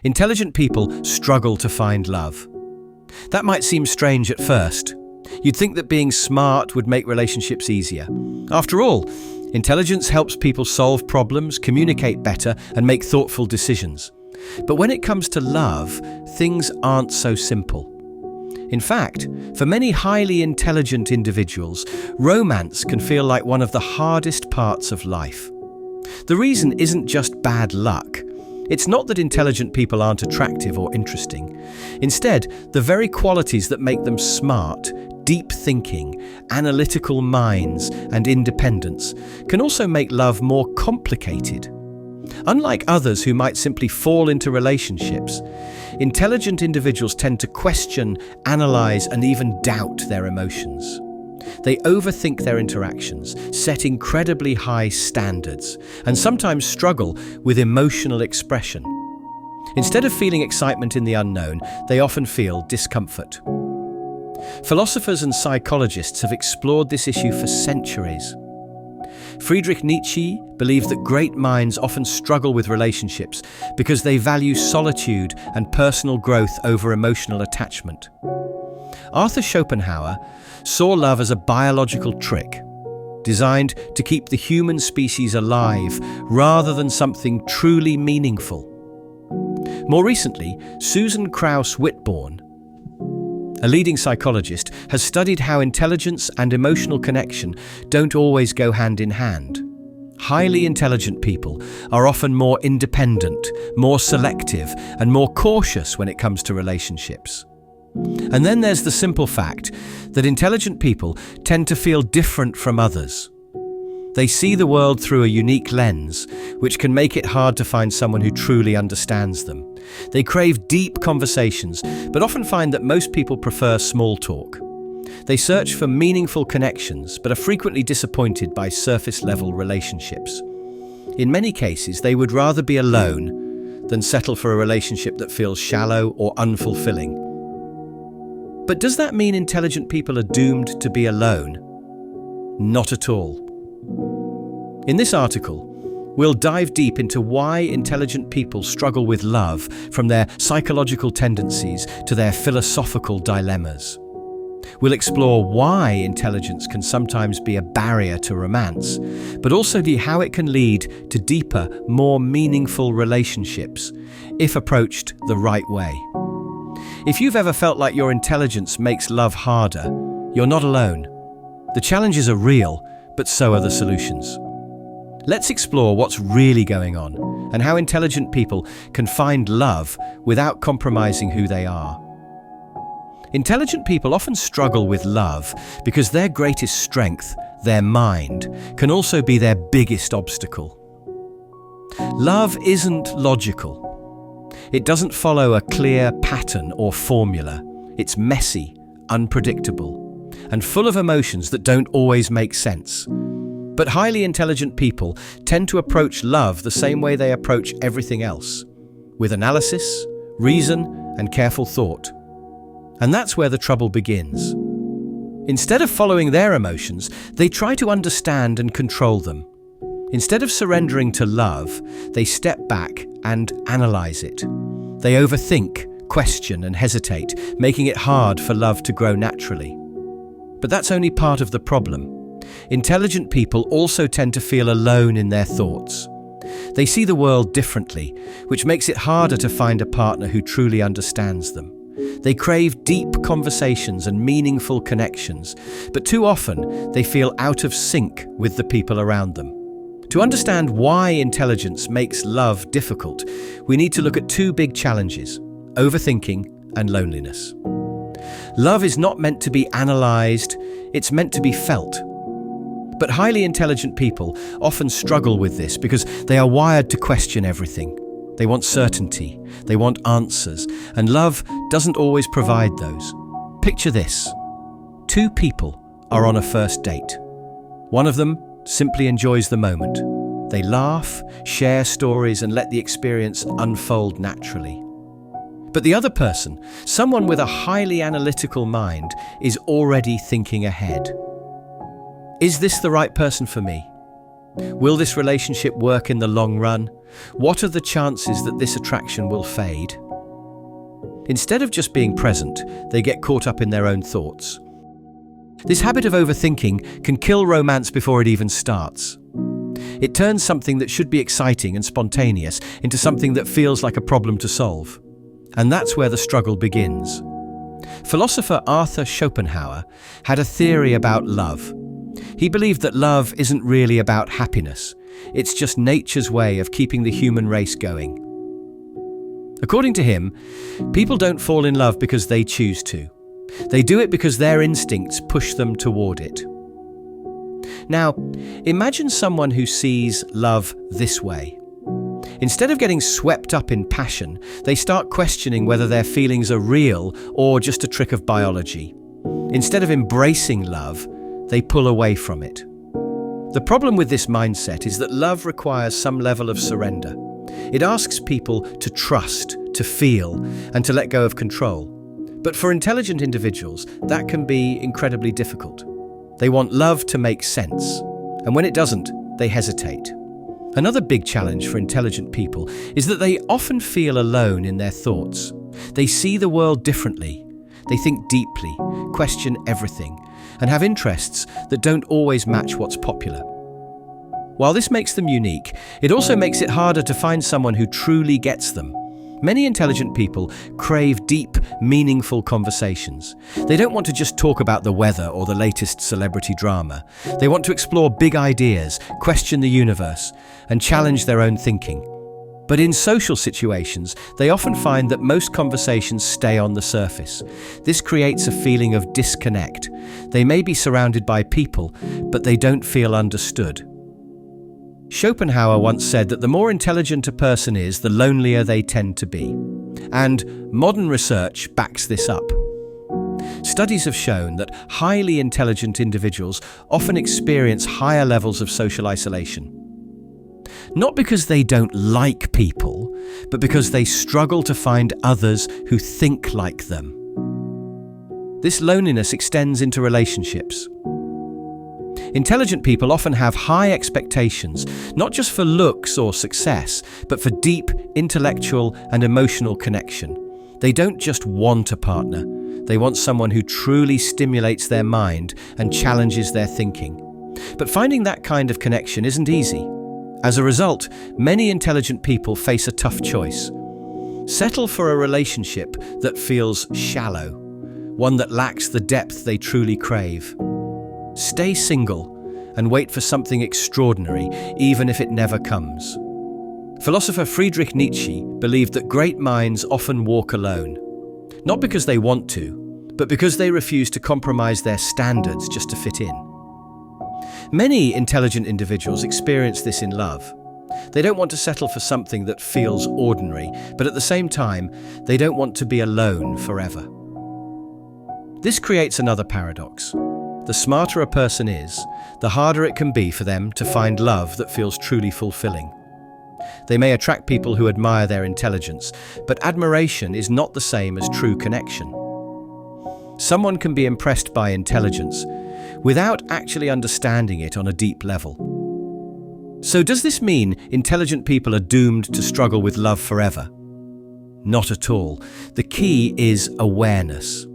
Intelligent people struggle to find love. That might seem strange at first. You'd think that being smart would make relationships easier. After all, intelligence helps people solve problems, communicate better, and make thoughtful decisions. But when it comes to love, things aren't so simple. In fact, for many highly intelligent individuals, romance can feel like one of the hardest parts of life. The reason isn't just bad luck. It's not that intelligent people aren't attractive or interesting. Instead, the very qualities that make them smart, deep thinking, analytical minds, and independence can also make love more complicated. Unlike others who might simply fall into relationships, intelligent individuals tend to question, analyze, and even doubt their emotions. They overthink their interactions, set incredibly high standards, and sometimes struggle with emotional expression. Instead of feeling excitement in the unknown, they often feel discomfort. Philosophers and psychologists have explored this issue for centuries. Friedrich Nietzsche believed that great minds often struggle with relationships because they value solitude and personal growth over emotional attachment. Arthur Schopenhauer saw love as a biological trick, designed to keep the human species alive rather than something truly meaningful. More recently, Susan Krauss-Whitborn, a leading psychologist, has studied how intelligence and emotional connection don't always go hand in hand. Highly intelligent people are often more independent, more selective, and more cautious when it comes to relationships. And then there's the simple fact that intelligent people tend to feel different from others. They see the world through a unique lens, which can make it hard to find someone who truly understands them. They crave deep conversations, but often find that most people prefer small talk. They search for meaningful connections, but are frequently disappointed by surface-level relationships. In many cases, they would rather be alone than settle for a relationship that feels shallow or unfulfilling. But does that mean intelligent people are doomed to be alone? Not at all. In this article, we'll dive deep into why intelligent people struggle with love, from their psychological tendencies to their philosophical dilemmas. We'll explore why intelligence can sometimes be a barrier to romance, but also how it can lead to deeper, more meaningful relationships, if approached the right way. If you've ever felt like your intelligence makes love harder, you're not alone. The challenges are real, but so are the solutions. Let's explore what's really going on and how intelligent people can find love without compromising who they are. Intelligent people often struggle with love because their greatest strength, their mind, can also be their biggest obstacle. Love isn't logical. It doesn't follow a clear pattern or formula. It's messy, unpredictable, and full of emotions that don't always make sense. But highly intelligent people tend to approach love the same way they approach everything else, with analysis, reason, and careful thought. And that's where the trouble begins. Instead of following their emotions, they try to understand and control them. Instead of surrendering to love, they step back and analyze it. They overthink, question, and hesitate, making it hard for love to grow naturally. But that's only part of the problem. Intelligent people also tend to feel alone in their thoughts. They see the world differently, which makes it harder to find a partner who truly understands them. They crave deep conversations and meaningful connections, but too often they feel out of sync with the people around them. To understand why intelligence makes love difficult, we need to look at two big challenges: overthinking and loneliness. Love is not meant to be analyzed, it's meant to be felt. But highly intelligent people often struggle with this because they are wired to question everything. They want certainty, they want answers, and love doesn't always provide those. Picture this. Two people are on a first date. One of them simply enjoys the moment. They laugh, share stories, and let the experience unfold naturally. But the other person, someone with a highly analytical mind, is already thinking ahead. Is this the right person for me? Will this relationship work in the long run? What are the chances that this attraction will fade? Instead of just being present, they get caught up in their own thoughts. This habit of overthinking can kill romance before it even starts. It turns something that should be exciting and spontaneous into something that feels like a problem to solve. And that's where the struggle begins. Philosopher Arthur Schopenhauer had a theory about love. He believed that love isn't really about happiness. It's just nature's way of keeping the human race going. According to him, people don't fall in love because they choose to. They do it because their instincts push them toward it. Now, imagine someone who sees love this way. Instead of getting swept up in passion, they start questioning whether their feelings are real or just a trick of biology. Instead of embracing love, they pull away from it. The problem with this mindset is that love requires some level of surrender. It asks people to trust, to feel, and to let go of control. But for intelligent individuals, that can be incredibly difficult. They want love to make sense, and when it doesn't, they hesitate. Another big challenge for intelligent people is that they often feel alone in their thoughts. They see the world differently. They think deeply, question everything, and have interests that don't always match what's popular. While this makes them unique, it also makes it harder to find someone who truly gets them. Many intelligent people crave deep, meaningful conversations. They don't want to just talk about the weather or the latest celebrity drama. They want to explore big ideas, question the universe, and challenge their own thinking. But in social situations, they often find that most conversations stay on the surface. This creates a feeling of disconnect. They may be surrounded by people, but they don't feel understood. Schopenhauer once said that the more intelligent a person is, the lonelier they tend to be. And modern research backs this up. Studies have shown that highly intelligent individuals often experience higher levels of social isolation. Not because they don't like people, but because they struggle to find others who think like them. This loneliness extends into relationships. Intelligent people often have high expectations, not just for looks or success, but for deep intellectual and emotional connection. They don't just want a partner, they want someone who truly stimulates their mind and challenges their thinking. But finding that kind of connection isn't easy. As a result, many intelligent people face a tough choice. Settle for a relationship that feels shallow, one that lacks the depth they truly crave. Stay single and wait for something extraordinary, even if it never comes. Philosopher Friedrich Nietzsche believed that great minds often walk alone, not because they want to, but because they refuse to compromise their standards just to fit in. Many intelligent individuals experience this in love. They don't want to settle for something that feels ordinary, but at the same time, they don't want to be alone forever. This creates another paradox. The smarter a person is, the harder it can be for them to find love that feels truly fulfilling. They may attract people who admire their intelligence, but admiration is not the same as true connection. Someone can be impressed by intelligence without actually understanding it on a deep level. So does this mean intelligent people are doomed to struggle with love forever? Not at all. The key is awareness.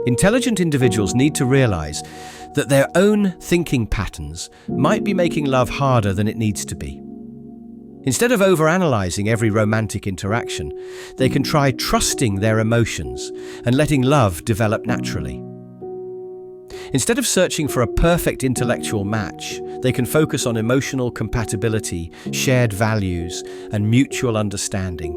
Intelligent individuals need to realize that their own thinking patterns might be making love harder than it needs to be. Instead of overanalyzing every romantic interaction, they can try trusting their emotions and letting love develop naturally. Instead of searching for a perfect intellectual match, they can focus on emotional compatibility, shared values, and mutual understanding.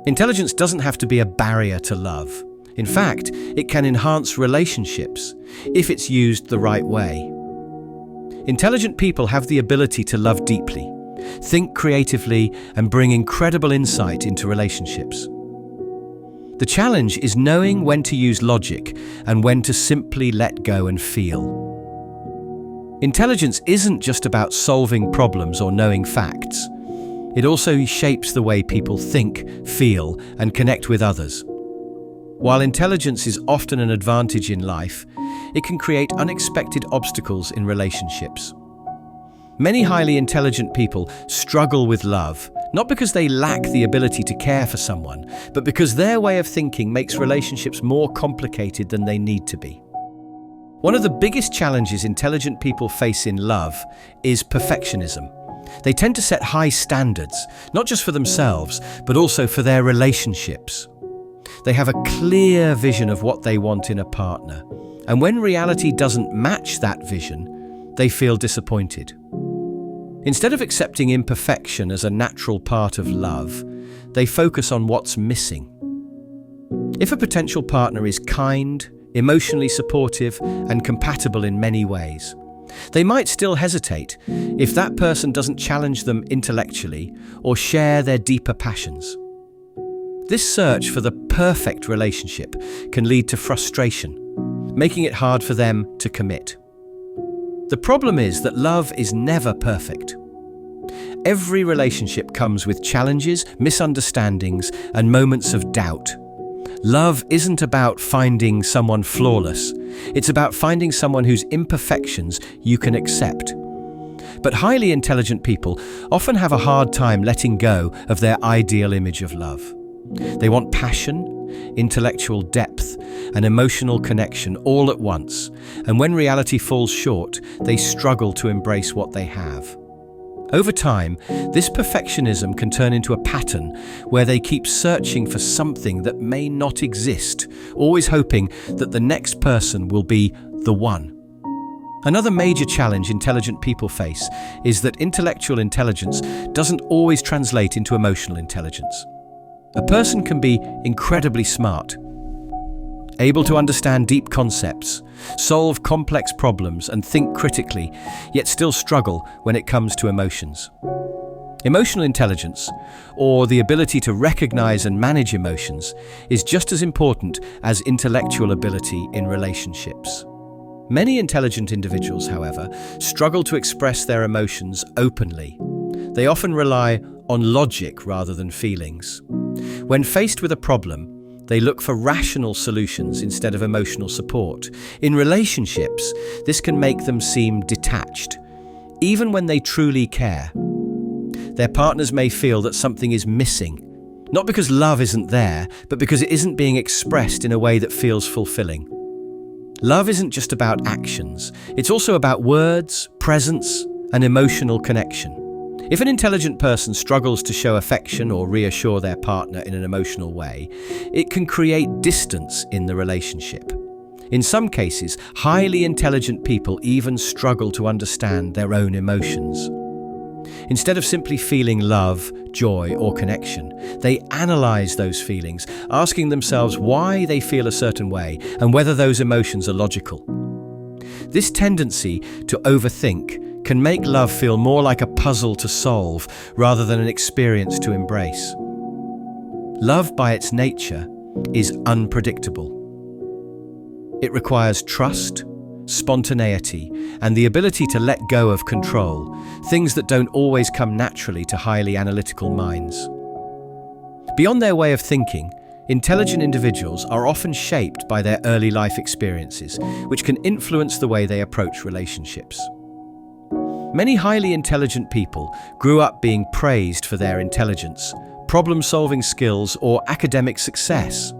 Intelligence doesn't have to be a barrier to love. In fact, it can enhance relationships if it's used the right way. Intelligent people have the ability to love deeply, think creatively, and bring incredible insight into relationships. The challenge is knowing when to use logic and when to simply let go and feel. Intelligence isn't just about solving problems or knowing facts. It also shapes the way people think, feel, and connect with others. While intelligence is often an advantage in life, it can create unexpected obstacles in relationships. Many highly intelligent people struggle with love, not because they lack the ability to care for someone, but because their way of thinking makes relationships more complicated than they need to be. One of the biggest challenges intelligent people face in love is perfectionism. They tend to set high standards, not just for themselves, but also for their relationships. They have a clear vision of what they want in a partner, and when reality doesn't match that vision, they feel disappointed. Instead of accepting imperfection as a natural part of love, they focus on what's missing. If a potential partner is kind, emotionally supportive, and compatible in many ways, they might still hesitate if that person doesn't challenge them intellectually or share their deeper passions. This search for the perfect relationship can lead to frustration, making it hard for them to commit. The problem is that love is never perfect. Every relationship comes with challenges, misunderstandings, and moments of doubt. Love isn't about finding someone flawless. It's about finding someone whose imperfections you can accept. But highly intelligent people often have a hard time letting go of their ideal image of love. They want passion, intellectual depth, and emotional connection all at once, and when reality falls short, they struggle to embrace what they have. Over time, this perfectionism can turn into a pattern where they keep searching for something that may not exist, always hoping that the next person will be the one. Another major challenge intelligent people face is that intellectual intelligence doesn't always translate into emotional intelligence. A person can be incredibly smart, able to understand deep concepts, solve complex problems, and think critically, yet still struggle when it comes to emotions. Emotional intelligence, or the ability to recognize and manage emotions, is just as important as intellectual ability in relationships. Many intelligent individuals, however, struggle to express their emotions openly. They often rely on logic rather than feelings. When faced with a problem, they look for rational solutions instead of emotional support. In relationships, this can make them seem detached, even when they truly care. Their partners may feel that something is missing, not because love isn't there, but because it isn't being expressed in a way that feels fulfilling. Love isn't just about actions, it's also about words, presence, and emotional connection. If an intelligent person struggles to show affection or reassure their partner in an emotional way, it can create distance in the relationship. In some cases, highly intelligent people even struggle to understand their own emotions. Instead of simply feeling love, joy, or connection, they analyze those feelings, asking themselves why they feel a certain way and whether those emotions are logical. This tendency to overthink can make love feel more like a puzzle to solve rather than an experience to embrace. Love, by its nature, is unpredictable. It requires trust, spontaneity, and the ability to let go of control, things that don't always come naturally to highly analytical minds. Beyond their way of thinking, intelligent individuals are often shaped by their early life experiences, which can influence the way they approach relationships. Many highly intelligent people grew up being praised for their intelligence, problem-solving skills, or academic success.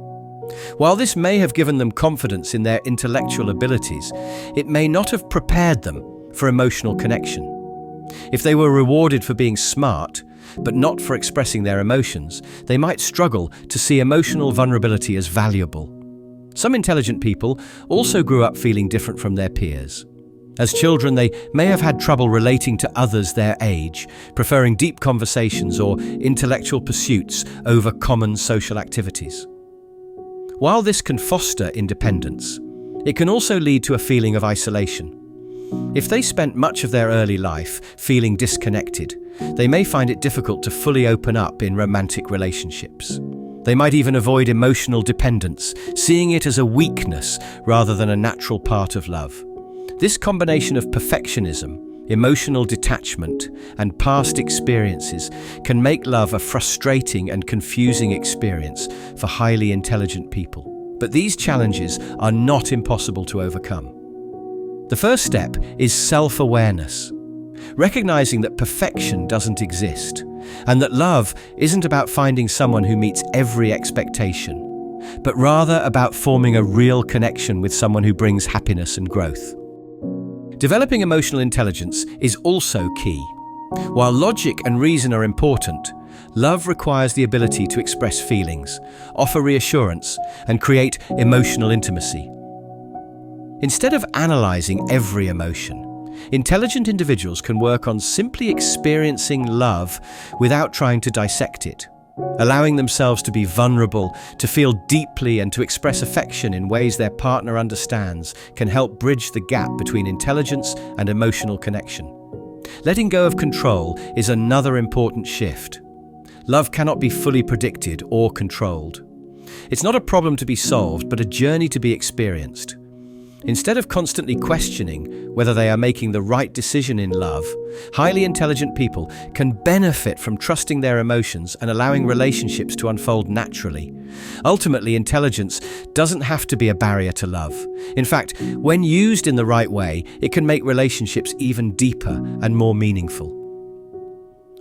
While this may have given them confidence in their intellectual abilities, it may not have prepared them for emotional connection. If they were rewarded for being smart, but not for expressing their emotions, they might struggle to see emotional vulnerability as valuable. Some intelligent people also grew up feeling different from their peers. As children, they may have had trouble relating to others their age, preferring deep conversations or intellectual pursuits over common social activities. While this can foster independence, it can also lead to a feeling of isolation. If they spent much of their early life feeling disconnected, they may find it difficult to fully open up in romantic relationships. They might even avoid emotional dependence, seeing it as a weakness rather than a natural part of love. This combination of perfectionism, emotional detachment, and past experiences can make love a frustrating and confusing experience for highly intelligent people. But these challenges are not impossible to overcome. The first step is self-awareness. recognizing that perfection doesn't exist, and that love isn't about finding someone who meets every expectation, but rather about forming a real connection with someone who brings happiness and growth. Developing emotional intelligence is also key. While logic and reason are important, love requires the ability to express feelings, offer reassurance, and create emotional intimacy. Instead of analyzing every emotion, intelligent individuals can work on simply experiencing love without trying to dissect it. Allowing themselves to be vulnerable, to feel deeply, and to express affection in ways their partner understands can help bridge the gap between intelligence and emotional connection. Letting go of control is another important shift. Love cannot be fully predicted or controlled. It's not a problem to be solved, but a journey to be experienced. Instead of constantly questioning whether they are making the right decision in love, highly intelligent people can benefit from trusting their emotions and allowing relationships to unfold naturally. Ultimately, intelligence doesn't have to be a barrier to love. In fact, when used in the right way, it can make relationships even deeper and more meaningful.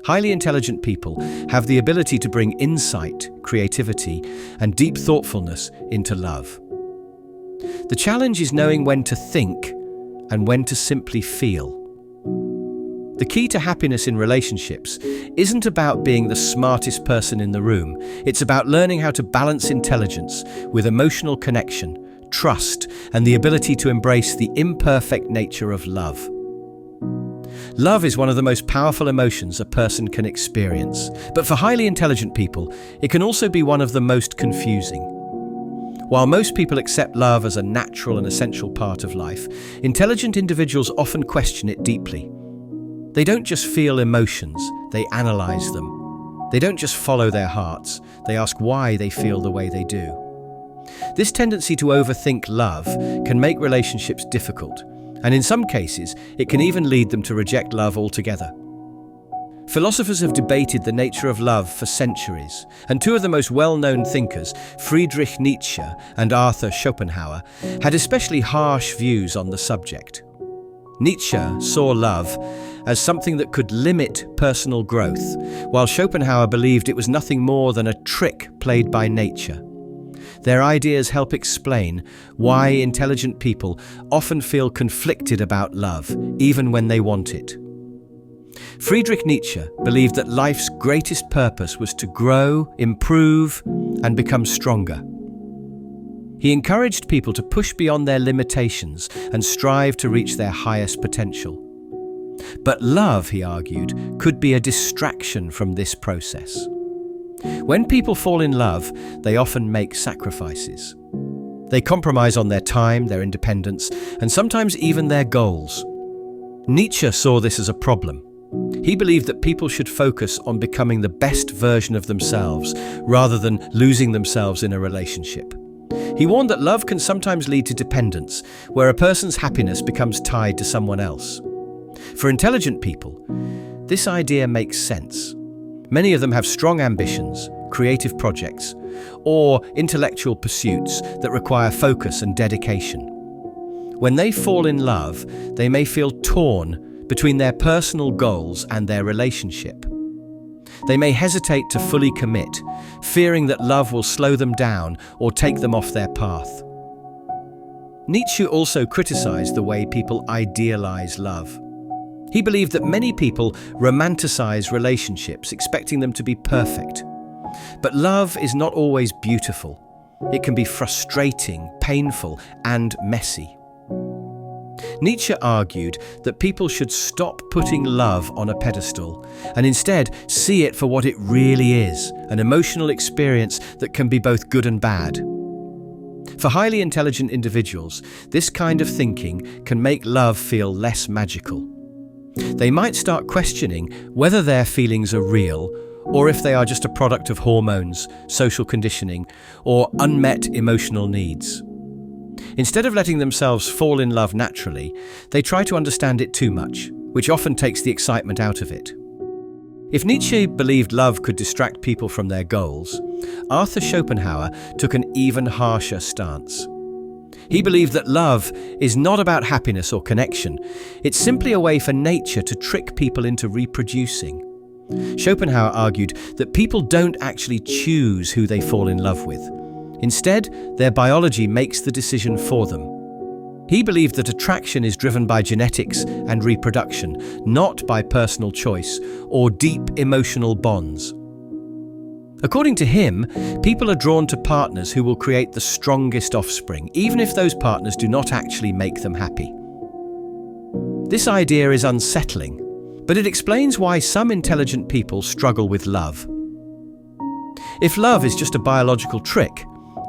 Highly intelligent people have the ability to bring insight, creativity, and deep thoughtfulness into love. The challenge is knowing when to think and when to simply feel. The key to happiness in relationships isn't about being the smartest person in the room. It's about learning how to balance intelligence with emotional connection, trust, and the ability to embrace the imperfect nature of love. Love is one of the most powerful emotions a person can experience, but for highly intelligent people, it can also be one of the most confusing. While most people accept love as a natural and essential part of life, intelligent individuals often question it deeply. They don't just feel emotions, they analyze them. They don't just follow their hearts, they ask why they feel the way they do. This tendency to overthink love can make relationships difficult, and in some cases, it can even lead them to reject love altogether. Philosophers have debated the nature of love for centuries, and two of the most well-known thinkers, Friedrich Nietzsche and Arthur Schopenhauer, had especially harsh views on the subject. Nietzsche saw love as something that could limit personal growth, while Schopenhauer believed it was nothing more than a trick played by nature. Their ideas help explain why intelligent people often feel conflicted about love, even when they want it. Friedrich Nietzsche believed that life's greatest purpose was to grow, improve, and become stronger. He encouraged people to push beyond their limitations and strive to reach their highest potential. But love, he argued, could be a distraction from this process. When people fall in love, they often make sacrifices. They compromise on their time, their independence, and sometimes even their goals. Nietzsche saw this as a problem. He believed that people should focus on becoming the best version of themselves rather than losing themselves in a relationship. He warned that love can sometimes lead to dependence, where a person's happiness becomes tied to someone else. For intelligent people, this idea makes sense. Many of them have strong ambitions, creative projects, or intellectual pursuits that require focus and dedication. When they fall in love, they may feel torn between their personal goals and their relationship. They may hesitate to fully commit, fearing that love will slow them down or take them off their path. Nietzsche also criticized the way people idealize love. He believed that many people romanticize relationships, expecting them to be perfect. But love is not always beautiful. It can be frustrating, painful, and messy. Nietzsche argued that people should stop putting love on a pedestal and instead see it for what it really is, an emotional experience that can be both good and bad. For highly intelligent individuals, this kind of thinking can make love feel less magical. They might start questioning whether their feelings are real or if they are just a product of hormones, social conditioning, or unmet emotional needs. Instead of letting themselves fall in love naturally, they try to understand it too much, which often takes the excitement out of it. If Nietzsche believed love could distract people from their goals, Arthur Schopenhauer took an even harsher stance. He believed that love is not about happiness or connection. It's simply a way for nature to trick people into reproducing. Schopenhauer argued that people don't actually choose who they fall in love with. Instead, their biology makes the decision for them. He believed that attraction is driven by genetics and reproduction, not by personal choice or deep emotional bonds. According to him, people are drawn to partners who will create the strongest offspring, even if those partners do not actually make them happy. This idea is unsettling, but it explains why some intelligent people struggle with love. If love is just a biological trick,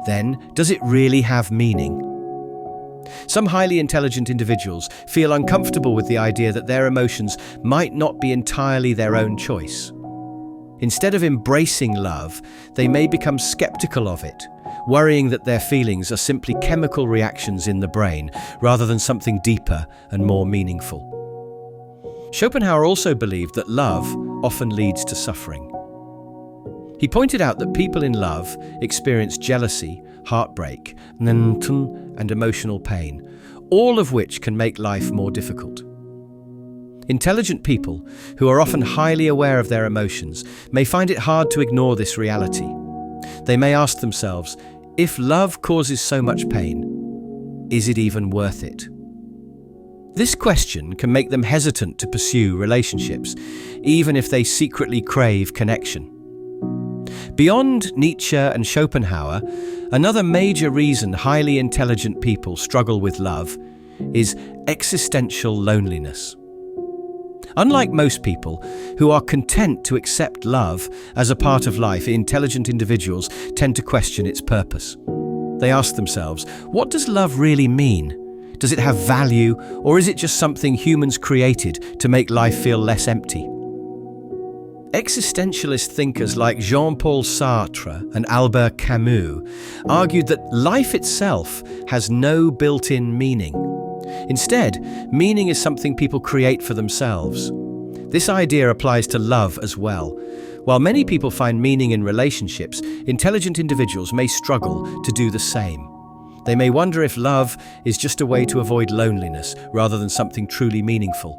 then does it really have meaning? Some highly intelligent individuals feel uncomfortable with the idea that their emotions might not be entirely their own choice. Instead of embracing love, they may become skeptical of it, worrying that their feelings are simply chemical reactions in the brain rather than something deeper and more meaningful. Schopenhauer also believed that love often leads to suffering. He pointed out that people in love experience jealousy, heartbreak, and emotional pain, all of which can make life more difficult. Intelligent people, who are often highly aware of their emotions, may find it hard to ignore this reality. They may ask themselves, if love causes so much pain, is it even worth it? This question can make them hesitant to pursue relationships, even if they secretly crave connection. Beyond Nietzsche and Schopenhauer, another major reason highly intelligent people struggle with love is existential loneliness. Unlike most people who are content to accept love as a part of life, intelligent individuals tend to question its purpose. They ask themselves, what does love really mean? Does it have value, or is it just something humans created to make life feel less empty? Existentialist thinkers like Jean-Paul Sartre and Albert Camus argued that life itself has no built-in meaning. Instead, meaning is something people create for themselves. This idea applies to love as well. While many people find meaning in relationships, intelligent individuals may struggle to do the same. They may wonder if love is just a way to avoid loneliness rather than something truly meaningful.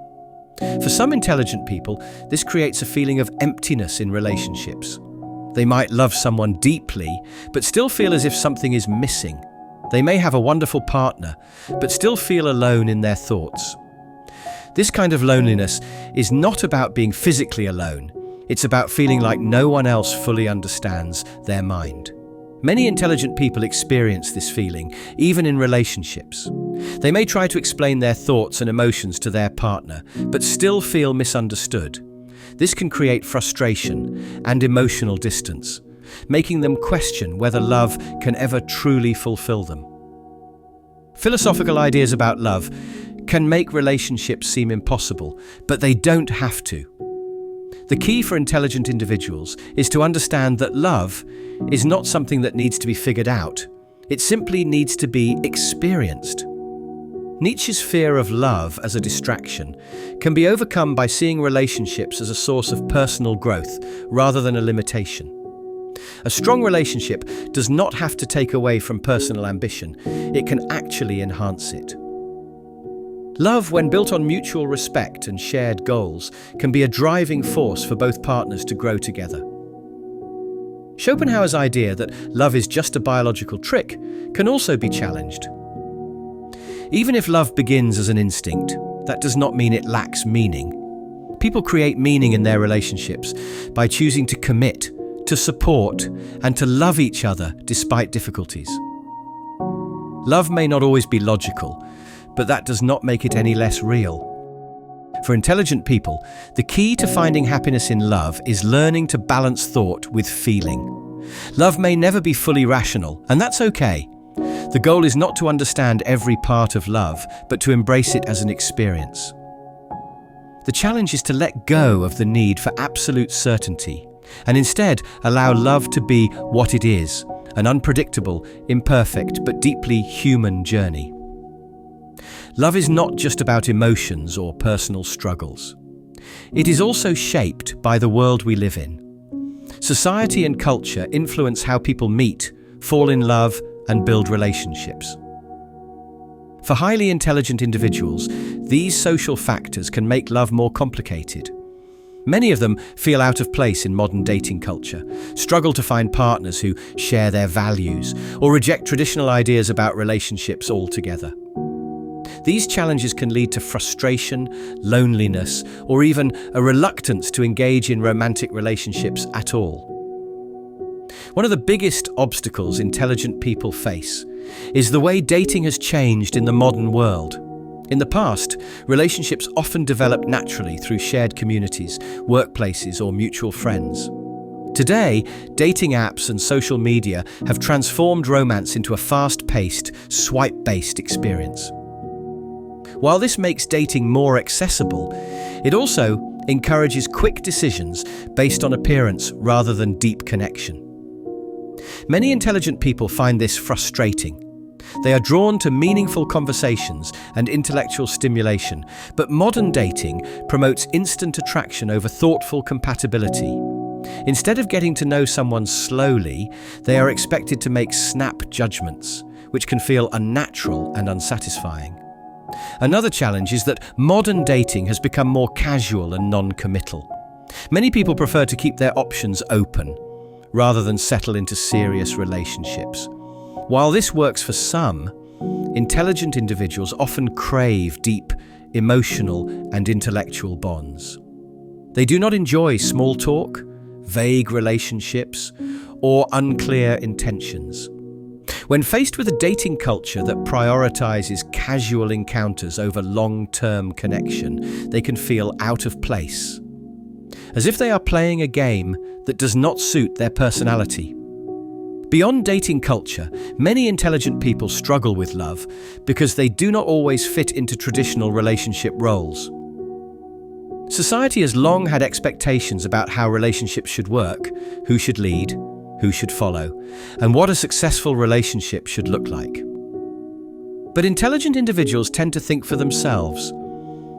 For some intelligent people, this creates a feeling of emptiness in relationships. They might love someone deeply, but still feel as if something is missing. They may have a wonderful partner, but still feel alone in their thoughts. This kind of loneliness is not about being physically alone. It's about feeling like no one else fully understands their mind. Many intelligent people experience this feeling, even in relationships. They may try to explain their thoughts and emotions to their partner, but still feel misunderstood. This can create frustration and emotional distance, making them question whether love can ever truly fulfill them. Philosophical ideas about love can make relationships seem impossible, but they don't have to. The key for intelligent individuals is to understand that love is not something that needs to be figured out. It simply needs to be experienced. Nietzsche's fear of love as a distraction can be overcome by seeing relationships as a source of personal growth rather than a limitation. A strong relationship does not have to take away from personal ambition. It can actually enhance it. Love, when built on mutual respect and shared goals, can be a driving force for both partners to grow together. Schopenhauer's idea that love is just a biological trick can also be challenged. Even if love begins as an instinct, that does not mean it lacks meaning. People create meaning in their relationships by choosing to commit, to support, and to love each other despite difficulties. Love may not always be logical, but that does not make it any less real. For intelligent people, the key to finding happiness in love is learning to balance thought with feeling. Love may never be fully rational, and that's okay. The goal is not to understand every part of love, but to embrace it as an experience. The challenge is to let go of the need for absolute certainty, and instead allow love to be what it is, an unpredictable, imperfect, but deeply human journey. Love is not just about emotions or personal struggles. It is also shaped by the world we live in. Society and culture influence how people meet, fall in love, and build relationships. For highly intelligent individuals, these social factors can make love more complicated. Many of them feel out of place in modern dating culture, struggle to find partners who share their values, or reject traditional ideas about relationships altogether. These challenges can lead to frustration, loneliness, or even a reluctance to engage in romantic relationships at all. One of the biggest obstacles intelligent people face is the way dating has changed in the modern world. In the past, relationships often developed naturally through shared communities, workplaces, or mutual friends. Today, dating apps and social media have transformed romance into a fast-paced, swipe-based experience. While this makes dating more accessible, it also encourages quick decisions based on appearance rather than deep connection. Many intelligent people find this frustrating. They are drawn to meaningful conversations and intellectual stimulation, but modern dating promotes instant attraction over thoughtful compatibility. Instead of getting to know someone slowly, they are expected to make snap judgments, which can feel unnatural and unsatisfying. Another challenge is that modern dating has become more casual and non-committal. Many people prefer to keep their options open, rather than settle into serious relationships. While this works for some, intelligent individuals often crave deep, emotional, and intellectual bonds. They do not enjoy small talk, vague relationships, or unclear intentions. When faced with a dating culture that prioritizes casual encounters over long-term connection, they can feel out of place, as if they are playing a game that does not suit their personality. Beyond dating culture, many intelligent people struggle with love because they do not always fit into traditional relationship roles. Society has long had expectations about how relationships should work, who should lead, who should follow, and what a successful relationship should look like. But intelligent individuals tend to think for themselves.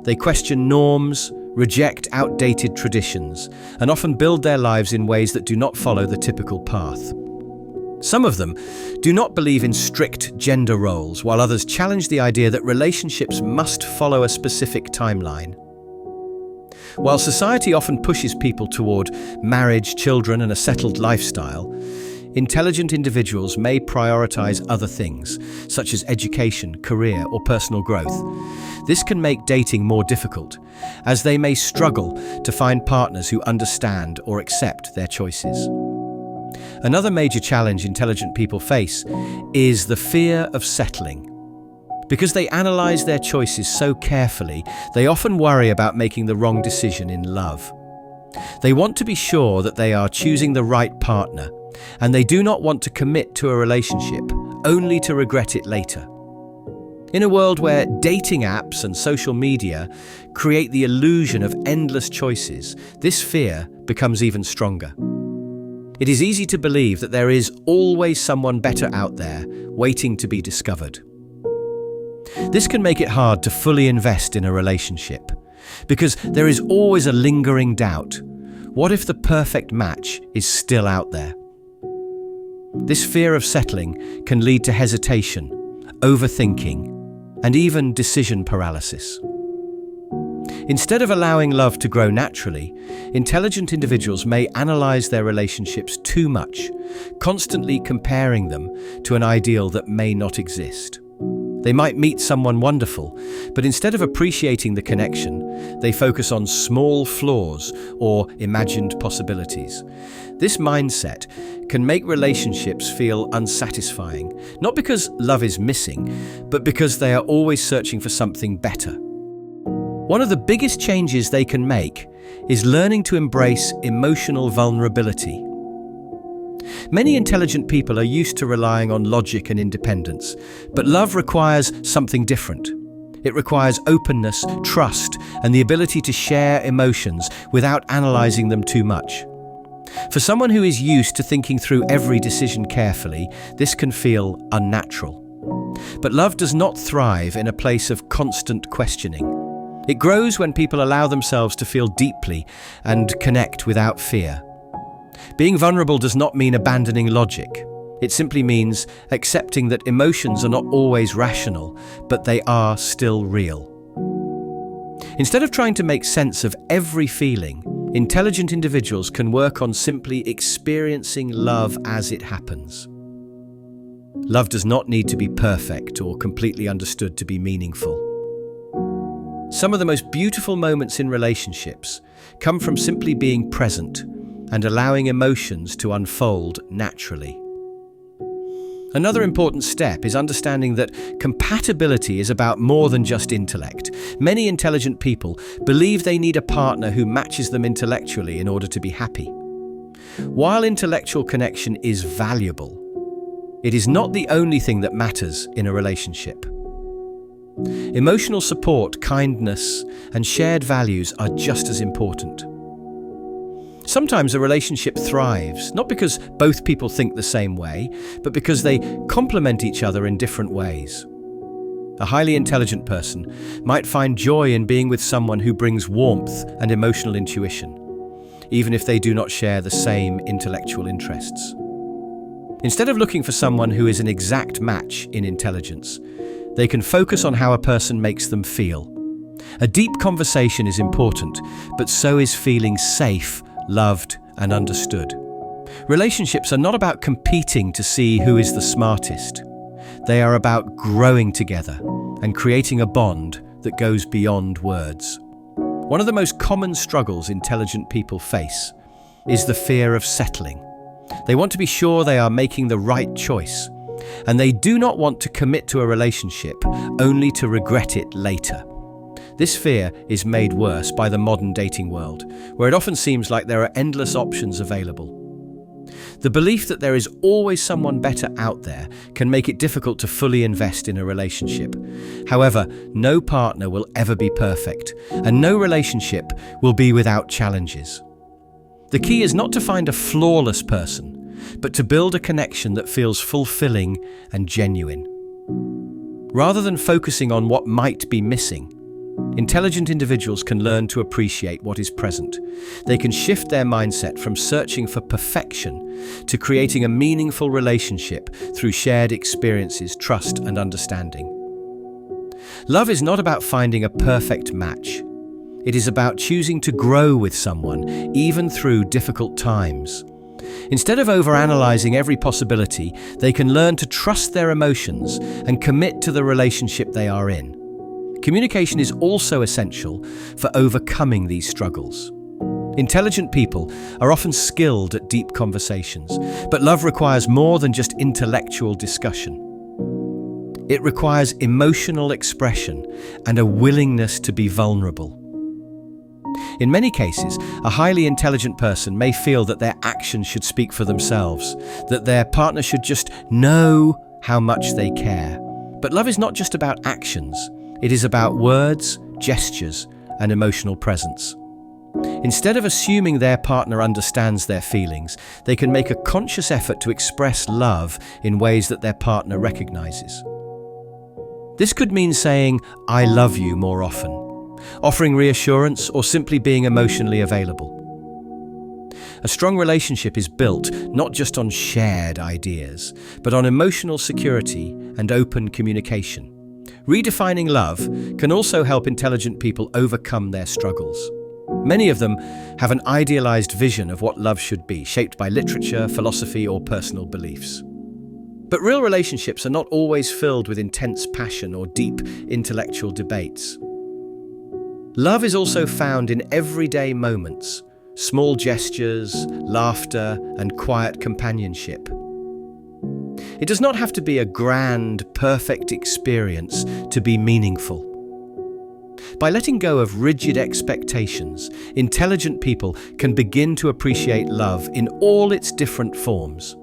They question norms, reject outdated traditions, and often build their lives in ways that do not follow the typical path. Some of them do not believe in strict gender roles, while others challenge the idea that relationships must follow a specific timeline. While society often pushes people toward marriage, children, and a settled lifestyle, intelligent individuals may prioritize other things, such as education, career, or personal growth. This can make dating more difficult, as they may struggle to find partners who understand or accept their choices. Another major challenge intelligent people face is the fear of settling. Because they analyze their choices so carefully, they often worry about making the wrong decision in love. They want to be sure that they are choosing the right partner, and they do not want to commit to a relationship only to regret it later. In a world where dating apps and social media create the illusion of endless choices, this fear becomes even stronger. It is easy to believe that there is always someone better out there waiting to be discovered. This can make it hard to fully invest in a relationship, because there is always a lingering doubt. What if the perfect match is still out there? This fear of settling can lead to hesitation, overthinking, and even decision paralysis. Instead of allowing love to grow naturally, intelligent individuals may analyze their relationships too much, constantly comparing them to an ideal that may not exist. They might meet someone wonderful, but instead of appreciating the connection, they focus on small flaws or imagined possibilities. This mindset can make relationships feel unsatisfying, not because love is missing, but because they are always searching for something better. One of the biggest changes they can make is learning to embrace emotional vulnerability. Many intelligent people are used to relying on logic and independence, but love requires something different. It requires openness, trust, and the ability to share emotions without analyzing them too much. For someone who is used to thinking through every decision carefully, this can feel unnatural. But love does not thrive in a place of constant questioning. It grows when people allow themselves to feel deeply and connect without fear. Being vulnerable does not mean abandoning logic. It simply means accepting that emotions are not always rational, but they are still real. Instead of trying to make sense of every feeling, intelligent individuals can work on simply experiencing love as it happens. Love does not need to be perfect or completely understood to be meaningful. Some of the most beautiful moments in relationships come from simply being present and allowing emotions to unfold naturally. Another important step is understanding that compatibility is about more than just intellect. Many intelligent people believe they need a partner who matches them intellectually in order to be happy. While intellectual connection is valuable, it is not the only thing that matters in a relationship. Emotional support, kindness, and shared values are just as important. Sometimes a relationship thrives, not because both people think the same way, but because they complement each other in different ways. A highly intelligent person might find joy in being with someone who brings warmth and emotional intuition, even if they do not share the same intellectual interests. Instead of looking for someone who is an exact match in intelligence, they can focus on how a person makes them feel. A deep conversation is important, but so is feeling safe, loved, and understood. Relationships are not about competing to see who is the smartest. They are about growing together and creating a bond that goes beyond words. One of the most common struggles intelligent people face is the fear of settling. They want to be sure they are making the right choice, and they do not want to commit to a relationship only to regret it later. This fear is made worse by the modern dating world, where it often seems like there are endless options available. The belief that there is always someone better out there can make it difficult to fully invest in a relationship. However, no partner will ever be perfect, and no relationship will be without challenges. The key is not to find a flawless person, but to build a connection that feels fulfilling and genuine. Rather than focusing on what might be missing, intelligent individuals can learn to appreciate what is present. They can shift their mindset from searching for perfection to creating a meaningful relationship through shared experiences, trust, and understanding. Love is not about finding a perfect match. It is about choosing to grow with someone, even through difficult times. Instead of overanalyzing every possibility, they can learn to trust their emotions and commit to the relationship they are in. Communication is also essential for overcoming these struggles. Intelligent people are often skilled at deep conversations, but love requires more than just intellectual discussion. It requires emotional expression and a willingness to be vulnerable. In many cases, a highly intelligent person may feel that their actions should speak for themselves, that their partner should just know how much they care. But love is not just about actions. It is about words, gestures, and emotional presence. Instead of assuming their partner understands their feelings, they can make a conscious effort to express love in ways that their partner recognizes. This could mean saying, "I love you" more often, offering reassurance, or simply being emotionally available. A strong relationship is built not just on shared ideas, but on emotional security and open communication. Redefining love can also help intelligent people overcome their struggles. Many of them have an idealized vision of what love should be, shaped by literature, philosophy, or personal beliefs. But real relationships are not always filled with intense passion or deep intellectual debates. Love is also found in everyday moments, small gestures, laughter, and quiet companionship. It does not have to be a grand, perfect experience to be meaningful. By letting go of rigid expectations, intelligent people can begin to appreciate love in all its different forms.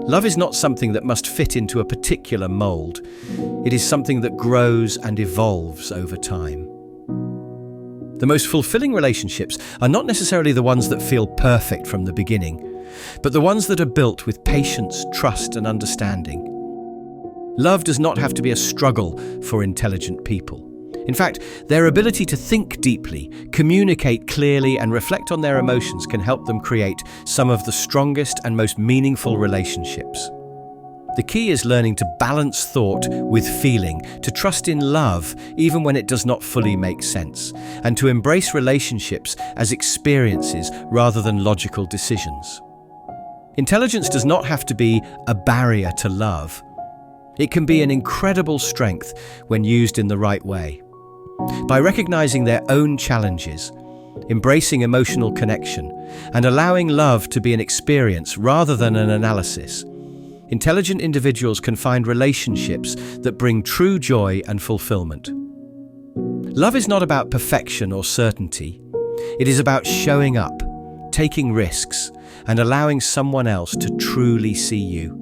Love is not something that must fit into a particular mold. It is something that grows and evolves over time. The most fulfilling relationships are not necessarily the ones that feel perfect from the beginning, but the ones that are built with patience, trust, and understanding. Love does not have to be a struggle for intelligent people. In fact, their ability to think deeply, communicate clearly, and reflect on their emotions can help them create some of the strongest and most meaningful relationships. The key is learning to balance thought with feeling, to trust in love even when it does not fully make sense, and to embrace relationships as experiences rather than logical decisions. Intelligence does not have to be a barrier to love. It can be an incredible strength when used in the right way. By recognizing their own challenges, embracing emotional connection, and allowing love to be an experience rather than an analysis, intelligent individuals can find relationships that bring true joy and fulfillment. Love is not about perfection or certainty. It is about showing up, taking risks, and allowing someone else to truly see you.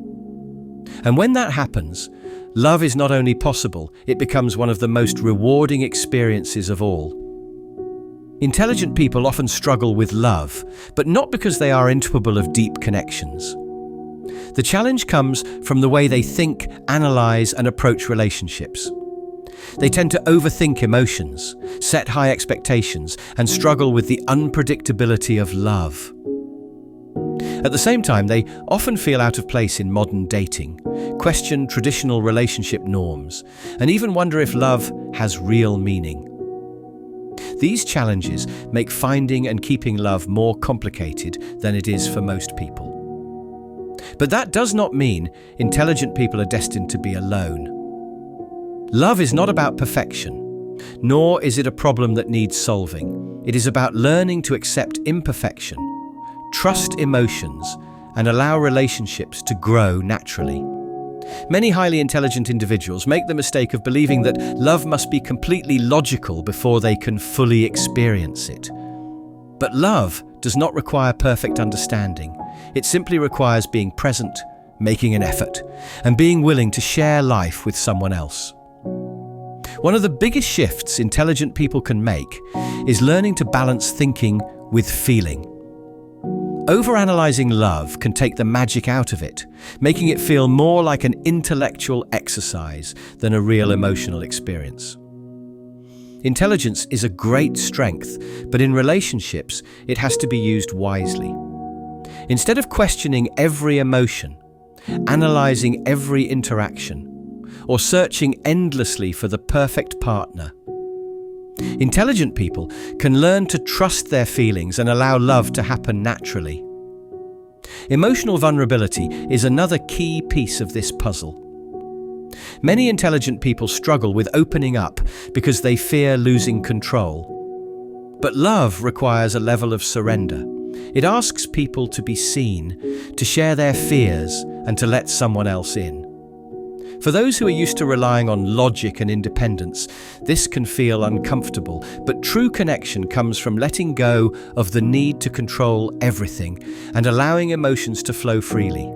And when that happens, love is not only possible, it becomes one of the most rewarding experiences of all. Intelligent people often struggle with love, but not because they are incapable of deep connections. The challenge comes from the way they think, analyze, and approach relationships. They tend to overthink emotions, set high expectations, and struggle with the unpredictability of love. At the same time, they often feel out of place in modern dating, question traditional relationship norms, and even wonder if love has real meaning. These challenges make finding and keeping love more complicated than it is for most people. But that does not mean intelligent people are destined to be alone. Love is not about perfection, nor is it a problem that needs solving. It is about learning to accept imperfection, trust emotions, and allow relationships to grow naturally. Many highly intelligent individuals make the mistake of believing that love must be completely logical before they can fully experience it. But love does not require perfect understanding. It simply requires being present, making an effort, and being willing to share life with someone else. One of the biggest shifts intelligent people can make is learning to balance thinking with feeling. Overanalyzing love can take the magic out of it, making it feel more like an intellectual exercise than a real emotional experience. Intelligence is a great strength, but in relationships, it has to be used wisely. Instead of questioning every emotion, analyzing every interaction, or searching endlessly for the perfect partner, intelligent people can learn to trust their feelings and allow love to happen naturally. Emotional vulnerability is another key piece of this puzzle. Many intelligent people struggle with opening up because they fear losing control. But love requires a level of surrender. It asks people to be seen, to share their fears, and to let someone else in. For those who are used to relying on logic and independence, this can feel uncomfortable, but true connection comes from letting go of the need to control everything and allowing emotions to flow freely.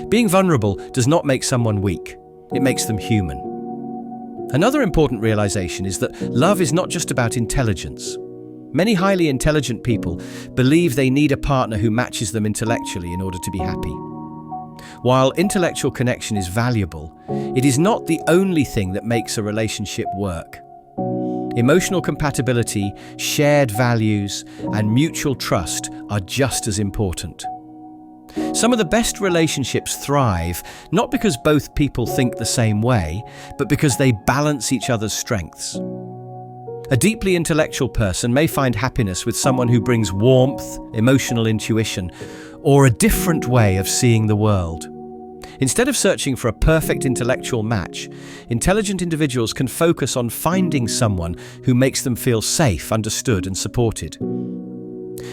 Being vulnerable does not make someone weak, it makes them human. Another important realization is that love is not just about intelligence. Many highly intelligent people believe they need a partner who matches them intellectually in order to be happy. While intellectual connection is valuable, it is not the only thing that makes a relationship work. Emotional compatibility, shared values, and mutual trust are just as important. Some of the best relationships thrive not because both people think the same way, but because they balance each other's strengths. A deeply intellectual person may find happiness with someone who brings warmth, emotional intuition, or a different way of seeing the world. Instead of searching for a perfect intellectual match, intelligent individuals can focus on finding someone who makes them feel safe, understood, and supported.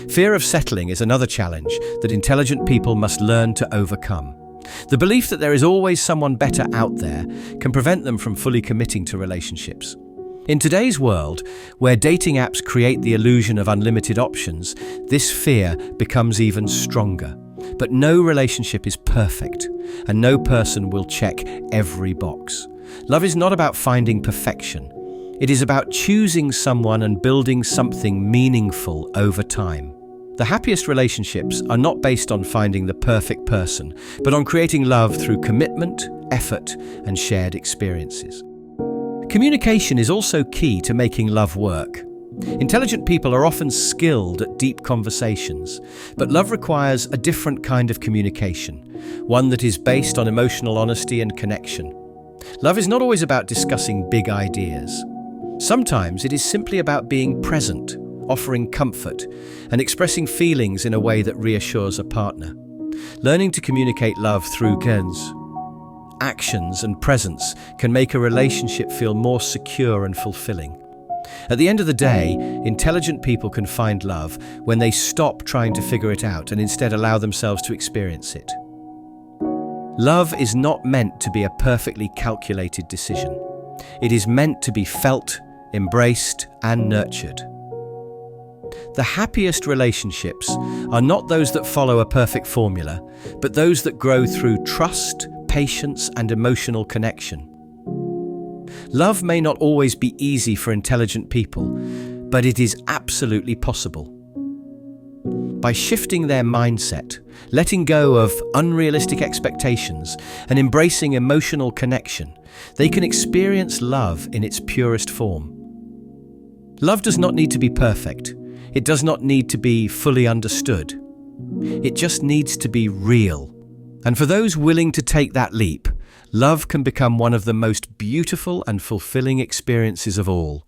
Fear of settling is another challenge that intelligent people must learn to overcome. The belief that there is always someone better out there can prevent them from fully committing to relationships. In today's world, where dating apps create the illusion of unlimited options, this fear becomes even stronger. But no relationship is perfect, and no person will check every box. Love is not about finding perfection. It is about choosing someone and building something meaningful over time. The happiest relationships are not based on finding the perfect person, but on creating love through commitment, effort, and shared experiences. Communication is also key to making love work. Intelligent people are often skilled at deep conversations, but love requires a different kind of communication, one that is based on emotional honesty and connection. Love is not always about discussing big ideas. Sometimes it is simply about being present, offering comfort, and expressing feelings in a way that reassures a partner. Learning to communicate love through actions and presence can make a relationship feel more secure and fulfilling. At the end of the day, intelligent people can find love when they stop trying to figure it out and instead allow themselves to experience it. Love is not meant to be a perfectly calculated decision. It is meant to be felt, embraced, and nurtured. The happiest relationships are not those that follow a perfect formula, but those that grow through trust, patience, and emotional connection. Love may not always be easy for intelligent people, but it is absolutely possible. By shifting their mindset, letting go of unrealistic expectations, and embracing emotional connection, they can experience love in its purest form. Love does not need to be perfect. It does not need to be fully understood. It just needs to be real. And for those willing to take that leap, love can become one of the most beautiful and fulfilling experiences of all.